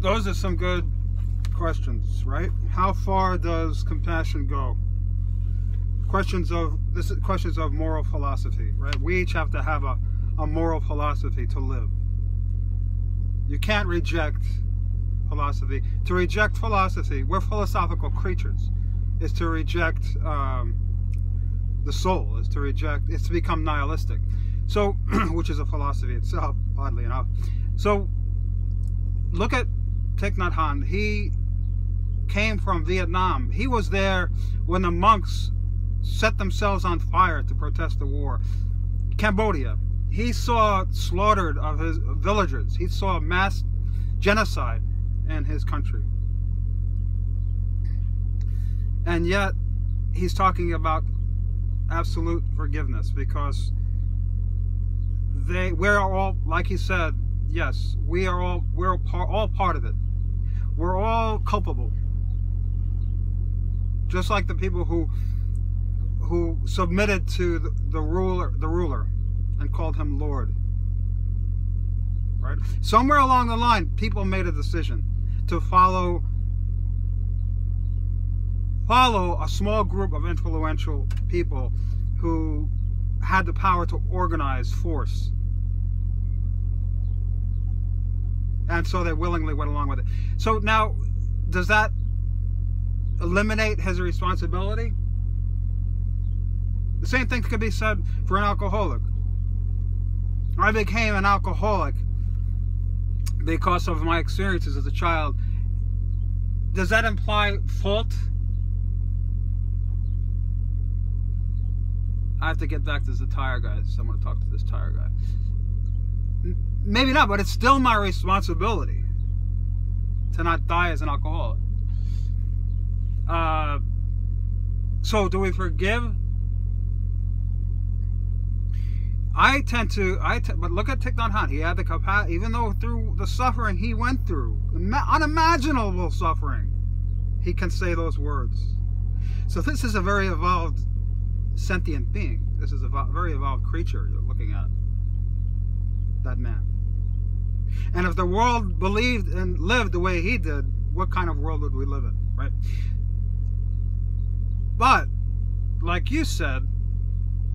those are some good questions, right? How far does compassion go? Questions of moral philosophy, right? We each have to have a moral philosophy to live. You can't reject philosophy. To reject philosophy, we're philosophical creatures, is to reject the soul, is to become nihilistic. So, which is a philosophy itself, oddly enough. So, take Nhat Hanh. He came from Vietnam. He was there when the monks set themselves on fire to protest the war. Cambodia. He saw slaughtered of his villagers. He saw mass genocide in his country. And yet, he's talking about absolute forgiveness, because we're all, like he said, yes, we're all part of it. We're all culpable. Just like the people who submitted to the ruler and called him Lord. Right? Somewhere along the line, people made a decision to follow a small group of influential people who had the power to organize force. And so they willingly went along with it. So now, does that eliminate his responsibility? The same thing could be said for an alcoholic. I became an alcoholic because of my experiences as a child. Does that imply fault? I have to get back to the tire guy. So I'm going to talk to this tire guy. Maybe not, but it's still my responsibility to not die as an alcoholic. So do we forgive? But look at Thich Nhat Hanh. He had the capacity, even though through the suffering he went through, unimaginable suffering, he can say those words. So this is a very evolved sentient being. This is a very evolved creature you're looking at. That man. And if the world believed and lived the way he did, what kind of world would we live in, right? But, like you said,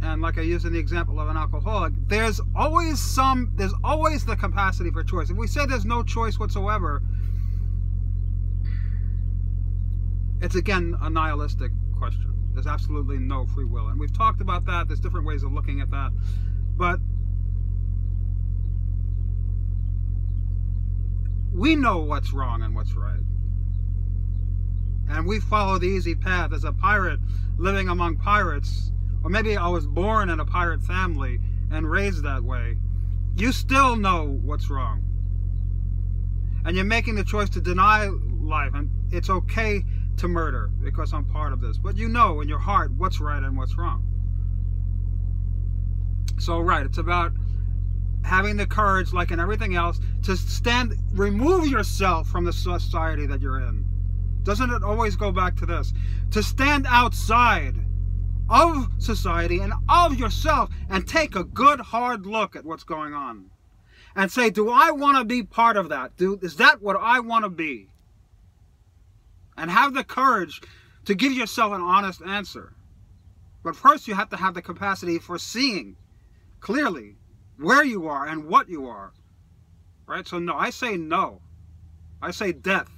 and like I used in the example of an alcoholic, there's always the capacity for choice. If we say there's no choice whatsoever, it's again a nihilistic question. There's absolutely no free will. And we've talked about that. There's different ways of looking at that. But we know what's wrong and what's right. And we follow the easy path. As a pirate living among pirates, or maybe I was born in a pirate family and raised that way, you still know what's wrong. And you're making the choice to deny life. And it's okay to murder because I'm part of this. But you know in your heart what's right and what's wrong. So right, it's about having the courage, like in everything else, to remove yourself from the society that you're in. Doesn't it always go back to this? To stand outside of society and of yourself and take a good hard look at what's going on. And say, do I want to be part of that? Is that what I want to be? And have the courage to give yourself an honest answer. But first you have to have the capacity for seeing clearly where you are and what you are. Right? So no, I say no. I say death.